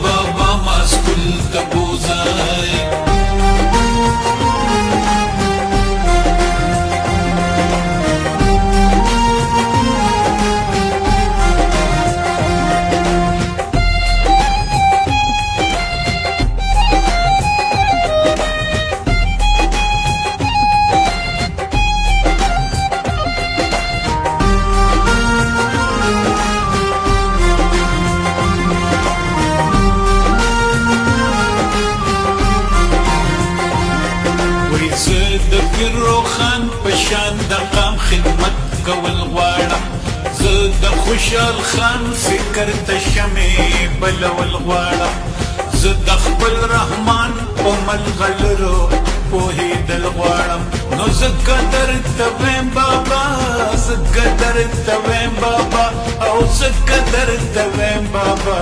بابا ما سکول تبوزای د روخان پشان د قام خدمت کول غواړم زه د خوشحال خان فکر ته شمې بلول غواړم زه د خپل رحمان په ملغلرو پوهېدل غواړم نو زه قدر ته ویم بابا زه قدر ته ویم بابا او زه قدر ته ویم بابا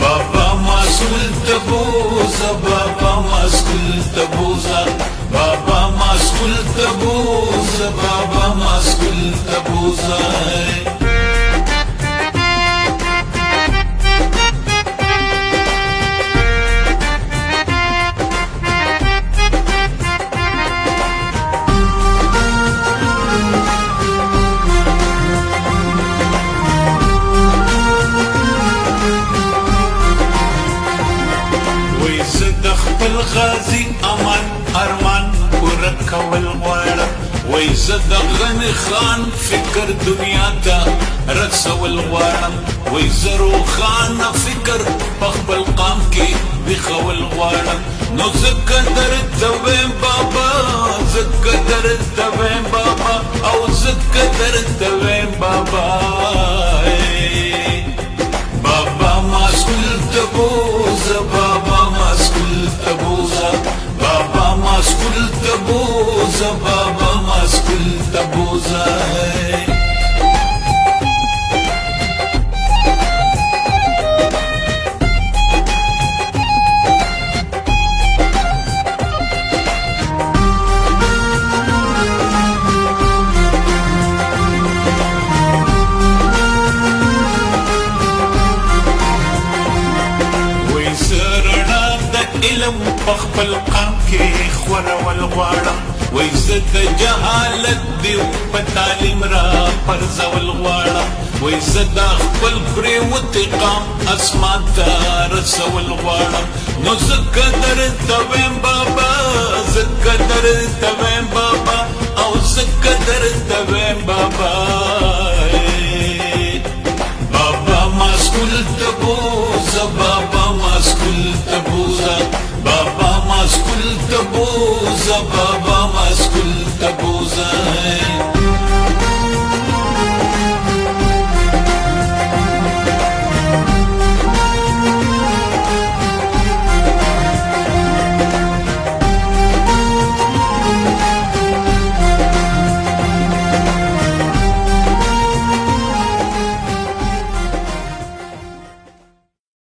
بابا ما سکول تبوزه بابا ما سکول تبوزه بابا ما سکول تبوزه بابا ما سکول تبوزه خپل غازی امان ارمان پوره کول غواړم وای زه د غني خان فکر دنیا ته رسول غواړم وای زه روښانه فکر په خپل قام کې وښول غواړم نو زه قدر ته ویم بابا زه قدر ته ویم بابا او زه قدر ته ویم بابا بابا ما سکول تبوزه بابا ما سکول تبوزه بابا ما سکول تبوزه بابا ما سکول تبوزه علم په خپل قام کې خورول غواړم وای زه د جهالت دی په تعلیم را پرځول غواړم وای زه د خپل پرېوتې قام اسمان ته رسول غواړم نو زه قدر ته ویم بابا زه قدر ته ویم بابا او زه قدر ته ویم بابا بابا ما سکول تبوزه بابا ما سکول تبوزه بابا ما سکول تبوزه بابا ما سکول تبوزه